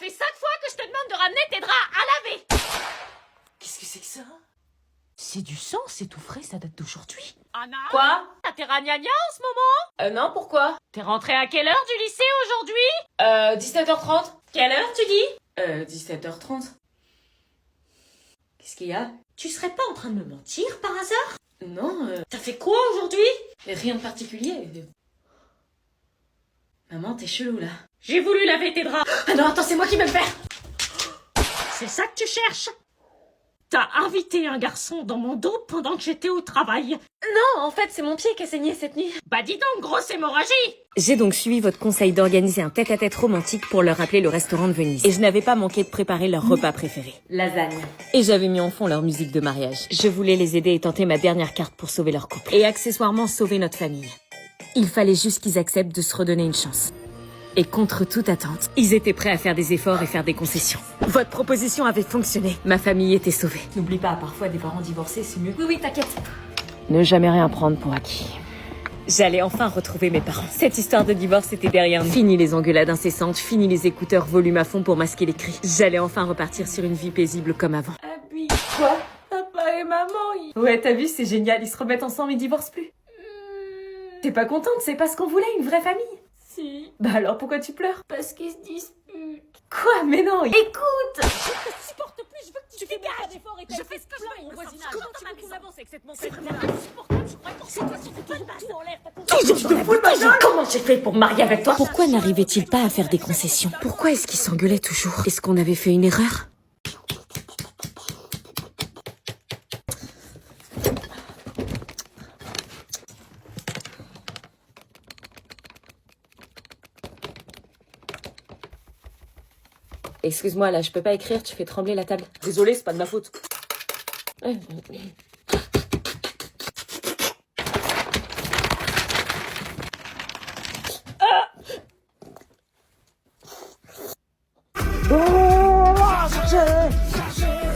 fait 5 fois que je te demande de ramener tes draps à laver. Qu'est-ce que c'est que ça? C'est du sang, c'est tout frais, ça date d'aujourd'hui. Anna? Quoi? T'es ragnagna en ce moment? Non, pourquoi? T'es rentrée à quelle heure du lycée aujourd'hui? 17h30. Quelle heure tu dis? 17h30. Qu'est-ce qu'il y a? Tu serais pas en train de me mentir par hasard? Non, T'as fait quoi aujourd'hui? rien de particulier. Maman, t'es chelou, là. J'ai voulu laver tes draps. Ah non, attends, c'est moi qui vais le faire. C'est ça que tu cherches? T'as invité un garçon dans mon dos pendant que j'étais au travail. Non, en fait, c'est mon pied qui a saigné cette nuit. Bah dis donc, grosse hémorragie! J'ai donc suivi votre conseil d'organiser un tête-à-tête romantique pour leur rappeler le restaurant de Venise. Et je n'avais pas manqué de préparer leur repas préféré. Lasagne. Et j'avais mis en fond leur musique de mariage. Je voulais les aider et tenter ma dernière carte pour sauver leur couple. Et accessoirement sauver notre famille. Il fallait juste qu'ils acceptent de se redonner une chance. Et contre toute attente, ils étaient prêts à faire des efforts et faire des concessions. Votre proposition avait fonctionné. Ma famille était sauvée. N'oublie pas, parfois des parents divorcés, c'est mieux. Oui, t'inquiète. Ne jamais rien prendre pour acquis. J'allais enfin retrouver mes parents. Cette histoire de divorce était derrière nous. Fini les engueulades incessantes, fini les écouteurs volume à fond pour masquer les cris. J'allais enfin repartir sur une vie paisible comme avant. Abby. Quoi? Papa et maman, Ouais, t'as vu, c'est génial, ils se remettent ensemble, ils divorcent plus. T'es pas contente, c'est pas ce qu'on voulait, une vraie famille? Si. Bah alors pourquoi tu pleures? Parce qu'ils se disputent. Quoi? Mais non, écoute! Je te supporte plus, je veux que tu dégages d'efforts et je fais ce que je veux au voisinage. Comment tu m'as avancé avec cette montée? C'est insupportable, je crois que c'est quoi, tu fais tout en l'air, Toujours je te fous de ma gueule! Comment j'ai fait pour me marier avec toi? Pourquoi n'arrivait-il pas à faire des concessions? Pourquoi est-ce qu'ils s'engueulaient toujours? Est-ce qu'on avait fait une erreur? Excuse-moi, là, je peux pas écrire, tu fais trembler la table. Désolée, c'est pas de ma faute.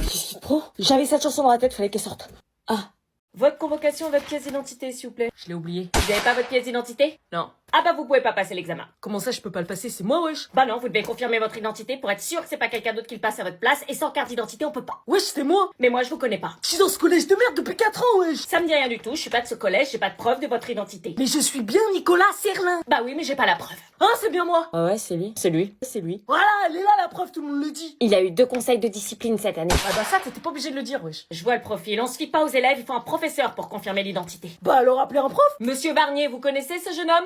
Qu'est-ce qui te prend? J'avais cette chanson dans la tête, fallait qu'elle sorte. Ah. Votre convocation, votre pièce d'identité, s'il vous plaît. Je l'ai oublié. Vous avez pas votre pièce d'identité? Non. Ah bah vous pouvez pas passer l'examen. Comment ça je peux pas le passer? C'est moi, wesh. Bah non, vous devez confirmer votre identité pour être sûr que c'est pas quelqu'un d'autre qui le passe à votre place, et sans carte d'identité on peut pas. Wesh, c'est moi. Mais moi je vous connais pas. Je suis dans ce collège de merde depuis 4 ans, wesh. Ça me dit rien du tout, je suis pas de ce collège, j'ai pas de preuve de votre identité. Mais je suis bien Nicolas Serlin. Bah oui, mais j'ai pas la preuve. Ah, c'est bien moi. Ah ouais, c'est lui. C'est lui. C'est lui. Voilà, elle est là la preuve, tout le monde le dit. Il a eu 2 conseils de discipline cette année. Ah bah ça, t'étais pas obligé de le dire, wesh. Je vois le profil, on se fie pas aux élèves, il faut un professeur pour confirmer l'identité. Bah alors appelez un prof. Monsieur Barnier, vous connaissez ce jeune homme?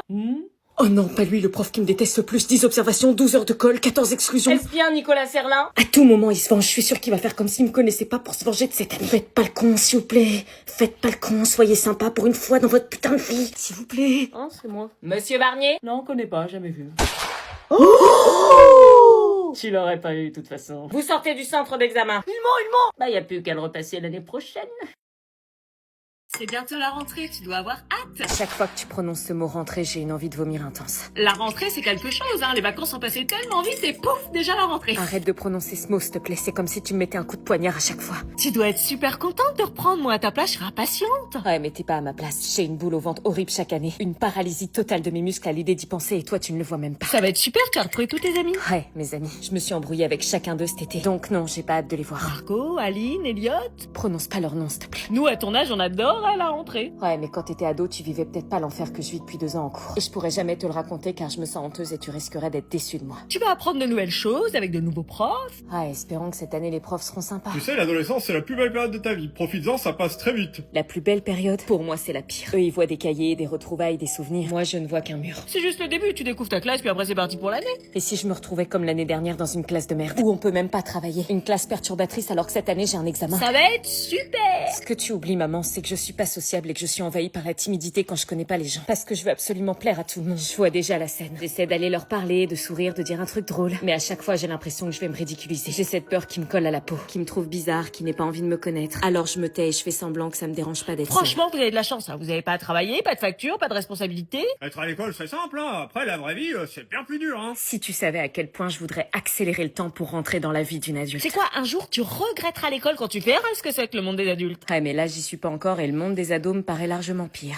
Oh non, pas lui, le prof qui me déteste le plus. 10 observations, 12 heures de colle, 14 exclusions. Est-ce bien Nicolas Serlin? À tout moment, il se venge. Je suis sûre qu'il va faire comme s'il me connaissait pas pour se venger de cette année. Faites pas le con, s'il vous plaît. Faites pas le con, soyez sympa pour une fois dans votre putain de vie. S'il vous plaît. Hein, c'est moi. Monsieur Barnier? Non, on connaît pas, jamais vu. Tu l'aurais pas eu, de toute façon. Vous sortez du centre d'examen. Il ment. Bah y a plus qu'à le repasser l'année prochaine. C'est bientôt la rentrée, tu dois avoir hâte. À chaque fois que tu prononces ce mot rentrée, j'ai une envie de vomir intense. La rentrée, c'est quelque chose, hein. Les vacances sont passées tellement vite et pouf, déjà la rentrée. Arrête de prononcer ce mot, s'il te plaît. C'est comme si tu me mettais un coup de poignard à chaque fois. Tu dois être super contente de reprendre. Moi, à ta place, je serais impatiente. Ouais, mais t'es pas à ma place. J'ai une boule au ventre horrible chaque année. Une paralysie totale de mes muscles à l'idée d'y penser et toi, tu ne le vois même pas. Ça va être super, tu as retrouvé tous tes amis. Ouais, mes amis. Je me suis embrouillée avec chacun d'eux cet été. Donc non, j'ai pas hâte de les voir. Margot, Aline, Elliot. Prononce pas leur nom, s'il te plaît. Nous, à ton âge, on adore à la rentrée. Ouais, mais quand t'étais ado, tu vivais peut-être pas l'enfer que je vis depuis 2 ans en cours. Et je pourrais jamais te le raconter car je me sens honteuse et tu risquerais d'être déçue de moi. Tu vas apprendre de nouvelles choses avec de nouveaux profs. Ouais, espérons que cette année les profs seront sympas. Tu sais, l'adolescence, c'est la plus belle période de ta vie. Profites-en, ça passe très vite. La plus belle période, pour moi, c'est la pire. Eux, ils voient des cahiers, des retrouvailles, des souvenirs. Moi, je ne vois qu'un mur. C'est juste le début, tu découvres ta classe, puis après c'est parti pour l'année. Et si je me retrouvais comme l'année dernière dans une classe de merde, où on peut même pas travailler, une classe perturbatrice alors que cette année j'ai un examen. Ça va être super. Ce que tu oublies, maman, c'est que je suis pas sociable et que je suis envahie par la timidité quand je connais pas les gens. Parce que je veux absolument plaire à tout le monde. Je vois déjà la scène. J'essaie d'aller leur parler, de sourire, de dire un truc drôle. Mais à chaque fois, j'ai l'impression que je vais me ridiculiser. J'ai cette peur qui me colle à la peau, qui me trouve bizarre, qui n'ait pas envie de me connaître. Alors je me tais et je fais semblant que ça me dérange pas d'être seule. Franchement, vous avez de la chance, hein. Vous avez pas à travailler, pas de facture, pas de responsabilité. Être à l'école, c'est simple, hein. Après, la vraie vie, c'est bien plus dur, hein. Si tu savais à quel point je voudrais accélérer le temps pour rentrer dans la vie d'une adulte. C'est quoi, un jour, tu regretteras l'école quand tu verras ce que c'est que le monde des adultes. Ouais, mais là, j'y suis pas encore et le monde des ados me paraît largement pire.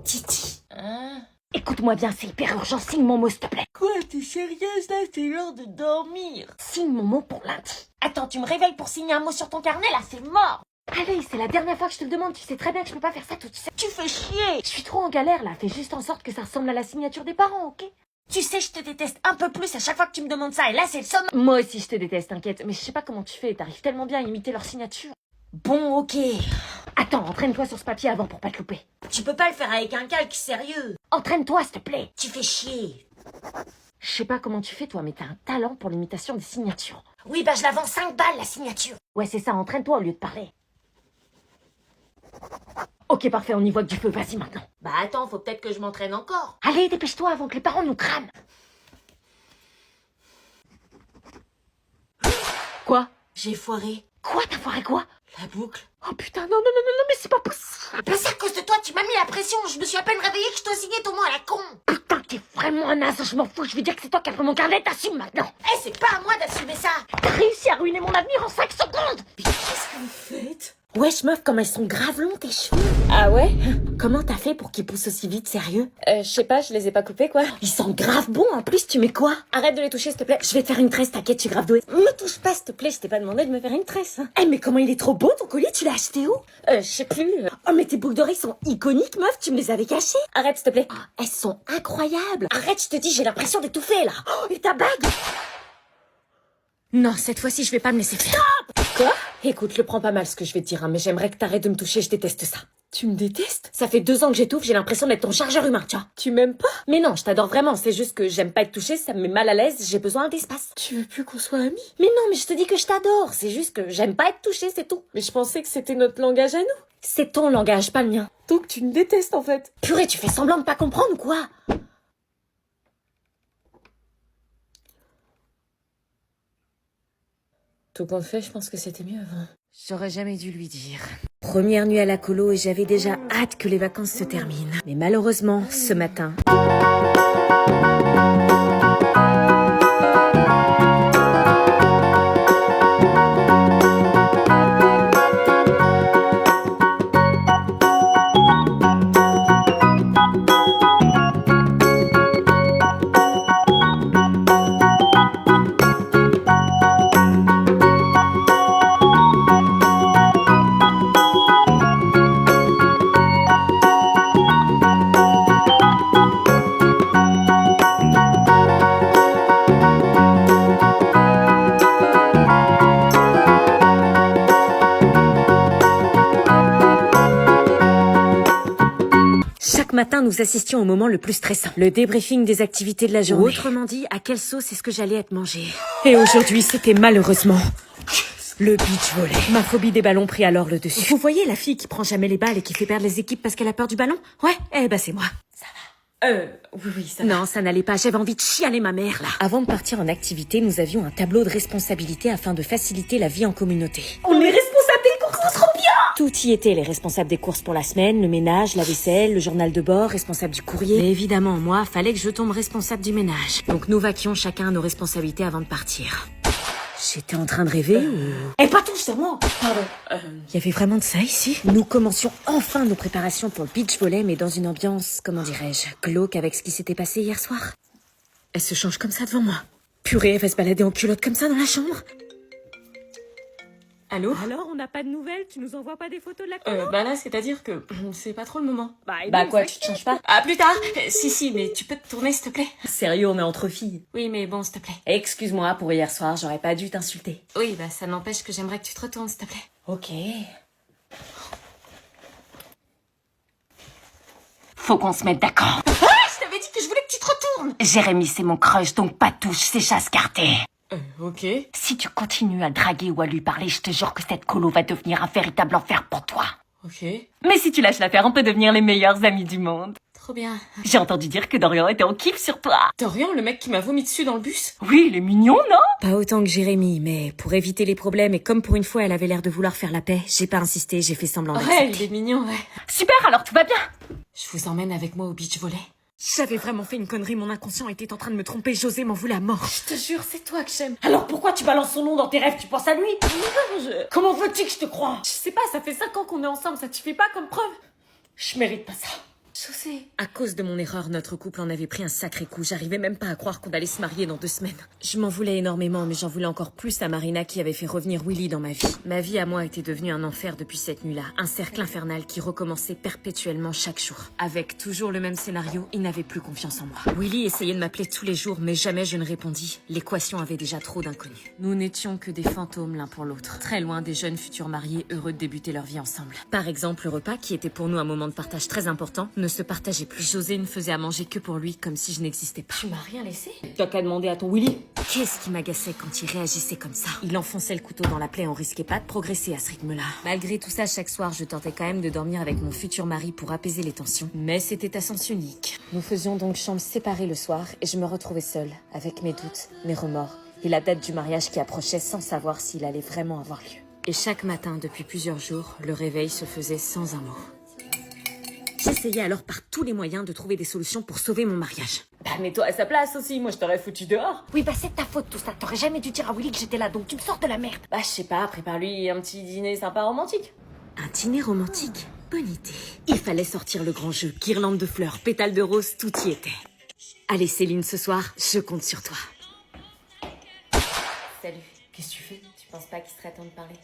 Titi. Hein? Écoute-moi bien, c'est hyper urgent, signe mon mot s'il te plaît. Quoi, t'es sérieuse là? C'est l'heure de dormir. Signe mon mot pour lundi. Attends, tu me réveilles pour signer un mot sur ton carnet là, c'est mort. Allez, c'est la dernière fois que je te le demande, tu sais très bien que je peux pas faire ça toute seule. Tu fais chier. Je suis trop en galère là, fais juste en sorte que ça ressemble à la signature des parents, ok? Tu sais, je te déteste un peu plus à chaque fois que tu me demandes ça, et là c'est le somme. Moi aussi je te déteste, t'inquiète, mais je sais pas comment tu fais, t'arrives tellement bien à imiter leur signature. Bon, ok. Attends, entraîne-toi sur ce papier avant pour pas te louper. Tu peux pas le faire avec un calque sérieux. Entraîne-toi s'il te plaît. Tu fais chier. Je sais pas comment tu fais toi, mais t'as un talent pour l'imitation des signatures. Oui, bah je la vends 5 balles la signature. Ouais c'est ça, entraîne-toi au lieu de parler. Ok parfait, on y voit que du feu, vas-y maintenant. Bah attends, faut peut-être que je m'entraîne encore. Allez, dépêche-toi avant que les parents nous crament. Quoi? J'ai foiré. Quoi, t'as foiré quoi? La boucle. Oh putain, non, non, non, non, non, mais c'est pas possible. Bah c'est à cause de toi, tu m'as mis la pression. Je me suis à peine réveillée que je dois signer ton mot à la con. Putain, t'es vraiment un as, je m'en fous, je vais dire que c'est toi qui as pris mon carnet, t'assumes maintenant. Eh, c'est pas à moi d'assumer ça. T'as réussi à ruiner mon avenir en 5 secondes. Mais qu'est-ce que vous faites? Wesh meuf, comme elles sont grave longs tes cheveux. Ah ouais? Comment t'as fait pour qu'ils poussent aussi vite, sérieux? Je sais pas, je les ai pas coupés quoi. Ils sont grave bons en plus, tu mets quoi? Arrête de les toucher s'il te plaît. Je vais te faire une tresse, t'inquiète, je suis grave douée. Me touche pas s'il te plaît, je t'ai pas demandé de me faire une tresse. Eh mais comment il est trop beau ton collier, tu l'as acheté où? Je sais plus. Oh mais tes boucles d'oreilles sont iconiques meuf, tu me les avais cachées. Arrête s'il te plaît. Oh, elles sont incroyables. Arrête, je te dis, j'ai l'impression d'étouffer là. Oh, et ta bague? Non, cette fois-ci, je vais pas me laisser faire. Stop! Quoi? Écoute, le prends pas mal ce que je vais te dire, hein, mais j'aimerais que t'arrêtes de me toucher, je déteste ça. Tu me détestes? Ça fait 2 ans que j'étouffe, j'ai l'impression d'être ton chargeur humain, tu vois. Tu m'aimes pas? Mais non, je t'adore vraiment, c'est juste que j'aime pas être touchée, ça me met mal à l'aise, j'ai besoin d'espace. Tu veux plus qu'on soit amis? Mais non, mais je te dis que je t'adore, c'est juste que j'aime pas être touchée, c'est tout. Mais je pensais que c'était notre langage à nous. C'est ton langage, pas le mien. Donc tu me détestes en fait. Purée, tu fais semblant de pas comprendre ou quoi? Tout compte fait, je pense que c'était mieux avant. J'aurais jamais dû lui dire. Première nuit à la colo et j'avais déjà hâte que les vacances se terminent. Mais malheureusement, ce matin... Chaque matin, nous assistions au moment le plus stressant, le débriefing des activités de la journée. Autrement dit, à quelle sauce est-ce que j'allais être mangée. Et aujourd'hui, c'était malheureusement le beach volley. Ma phobie des ballons prit alors le dessus. Vous voyez la fille qui prend jamais les balles et qui fait perdre les équipes parce qu'elle a peur du ballon? Ouais, eh ben c'est moi. Ça va. Oui, ça va. Non, ça n'allait pas, j'avais envie de chialer ma mère, là. Avant de partir en activité, nous avions un tableau de responsabilité afin de faciliter la vie en communauté. On est responsables des courses, trop bien! Tout y était, les responsables des courses pour la semaine, le ménage, la vaisselle, le journal de bord, responsable du courrier. Mais évidemment, moi, fallait que je tombe responsable du ménage. Donc nous vaquions chacun à nos responsabilités avant de partir. J'étais en train de rêver ou... Eh, pas tout, c'est moi! Pardon. Y avait vraiment de ça ici? Nous commencions enfin nos préparations pour le beach volley, mais dans une ambiance, comment dirais-je, glauque avec ce qui s'était passé hier soir. Elle se change comme ça devant moi. Purée, elle va se balader en culotte comme ça dans la chambre. Allô? Alors, on n'a pas de nouvelles? Tu nous envoies pas des photos de la colo? Bah là, c'est-à-dire que c'est pas trop le moment. et Bah donc, quoi, ça tu te changes pas? Ah, plus tard. Si, mais tu peux te tourner, s'il te plaît? Sérieux, on est entre filles. Oui, mais bon, s'il te plaît. Excuse-moi pour hier soir, j'aurais pas dû t'insulter. Oui, bah ça n'empêche que j'aimerais que tu te retournes, s'il te plaît. Ok. Faut qu'on se mette d'accord. Ah, je t'avais dit que je voulais que tu te retournes. Jérémy, c'est mon crush, donc pas de touche, c'est chasse cartée. Ok. Si tu continues à le draguer ou à lui parler, je te jure que cette colo va devenir un véritable enfer pour toi. Ok. Mais si tu lâches l'affaire, on peut devenir les meilleurs amis du monde. Trop bien. J'ai entendu dire que Dorian était en kiff sur toi. Dorian, le mec qui m'a vomi dessus dans le bus? Oui, il est mignon, non? Pas autant que Jérémy, mais pour éviter les problèmes et comme pour une fois elle avait l'air de vouloir faire la paix, j'ai pas insisté, j'ai fait semblant d'accepter. Ouais, il est mignon, ouais. Super, alors tout va bien. Je vous emmène avec moi au beach volley. J'avais vraiment fait une connerie, mon inconscient était en train de me tromper, José m'en voulait à mort. Je te jure, c'est toi que j'aime. Alors pourquoi tu balances son nom dans tes rêves, tu penses à lui? Comment veux-tu que je te croie? Je sais pas, ça fait 5 ans qu'on est ensemble, ça te suffit pas comme preuve? Je mérite pas ça. Chaussée. À cause de mon erreur, notre couple en avait pris un sacré coup. J'arrivais même pas à croire qu'on allait se marier dans 2 semaines. Je m'en voulais énormément, mais j'en voulais encore plus à Marina qui avait fait revenir Willy dans ma vie. Ma vie à moi était devenue un enfer depuis cette nuit-là. Un cercle infernal qui recommençait perpétuellement chaque jour. Avec toujours le même scénario, il n'avait plus confiance en moi. Willy essayait de m'appeler tous les jours, mais jamais je ne répondis. L'équation avait déjà trop d'inconnus. Nous n'étions que des fantômes l'un pour l'autre. Très loin des jeunes futurs mariés heureux de débuter leur vie ensemble. Par exemple, le repas, qui était pour nous un moment de partage très important, ne se partageait plus. José ne faisait à manger que pour lui, comme si je n'existais pas. Tu m'as rien laissé? T'as qu'à demander à ton Willy. Qu'est-ce qui m'agaçait quand il réagissait comme ça? Il enfonçait le couteau dans la plaie, on risquait pas de progresser à ce rythme-là. Malgré tout ça, chaque soir, je tentais quand même de dormir avec mon futur mari pour apaiser les tensions. Mais c'était à sens unique. Nous faisions donc chambres séparées le soir, et je me retrouvais seule, avec mes doutes, mes remords, et la date du mariage qui approchait sans savoir s'il allait vraiment avoir lieu. Et chaque matin, depuis plusieurs jours, le réveil se faisait sans un mot. J'essayais alors par tous les moyens de trouver des solutions pour sauver mon mariage. Bah mets-toi à sa place aussi, moi je t'aurais foutu dehors. Oui, bah c'est de ta faute tout ça. T'aurais jamais dû dire à Willy que j'étais là, donc tu me sors de la merde. Bah je sais pas, prépare-lui un petit dîner sympa romantique. Un dîner romantique? Bonne idée. Il fallait sortir le grand jeu. Guirlande de fleurs, pétales de rose, tout y était. Allez Céline, ce soir, je compte sur toi. Salut, qu'est-ce que tu fais? Tu penses pas qu'il serait temps de parler?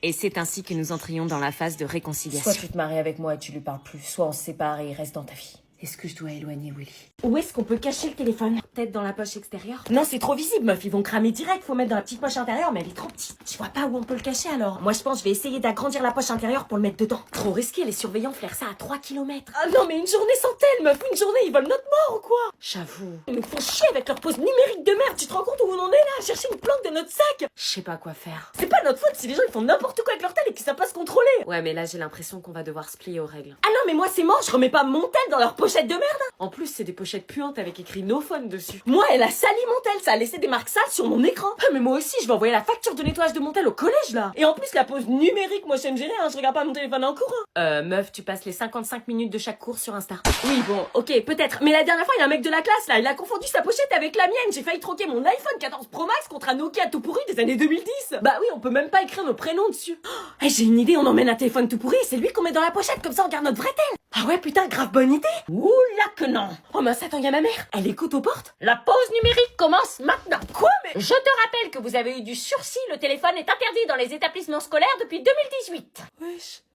Et c'est ainsi que nous entrions dans la phase de réconciliation. Soit tu te maries avec moi et tu lui parles plus, soit on se sépare et il reste dans ta vie. Est-ce que je dois éloigner Willy? Où est-ce qu'on peut cacher le téléphone? Peut-être dans la poche extérieure? Non, c'est trop visible, meuf, ils vont cramer direct, faut mettre dans la petite poche intérieure, mais elle est trop petite. Je vois pas où on peut le cacher alors. Moi je pense que je vais essayer d'agrandir la poche intérieure pour le mettre dedans. Trop risqué, les surveillants flairent ça à 3 km. Ah non, mais une journée sans tel, meuf, une journée, ils veulent notre mort ou quoi? J'avoue. Ils nous font chier avec leur pose numérique de merde, tu te rends compte où on en est là, à chercher une planque de notre sac? Je sais pas quoi faire. C'est pas notre faute si les gens ils font n'importe quoi avec leur tel et qu'ils savent pas se contrôler. Ouais, mais là j'ai l'impression qu'on va devoir se plier aux règles. Ah non, mais moi c'est mort, je remets pas mon tel dans leur pochette de merde. En plus, c'est des pochettes puantes avec écrit no phone dessus. Moi, elle a sali mon tel, ça a laissé des marques sales sur mon écran. Ah, mais moi aussi, je vais envoyer la facture de nettoyage de mon tel au collège là. Et en plus, la pause numérique, moi j'aime gérer, hein, je regarde pas mon téléphone en cours. Meuf, tu passes les 55 minutes de chaque cours sur Insta. Oui, bon, ok, peut-être. Mais la dernière fois, il y a un mec de la classe là, il a confondu sa pochette avec la mienne. J'ai failli troquer mon iPhone 14 Pro Max contre un Nokia tout pourri des années 2010. Bah oui, on peut même pas écrire nos prénoms dessus. Oh, hey, j'ai une idée, on emmène un téléphone tout pourri, c'est lui qu'on met dans la pochette, comme ça on garde notre vrai tel. Ah ouais, putain, grave bonne idée. Ouh là que non. Oh mince, attends, y a ma mère. Elle écoute aux portes. La pause numérique commence maintenant. Quoi, mais... Je te rappelle que vous avez eu du sursis, le téléphone est interdit dans les établissements scolaires depuis 2018. Wesh.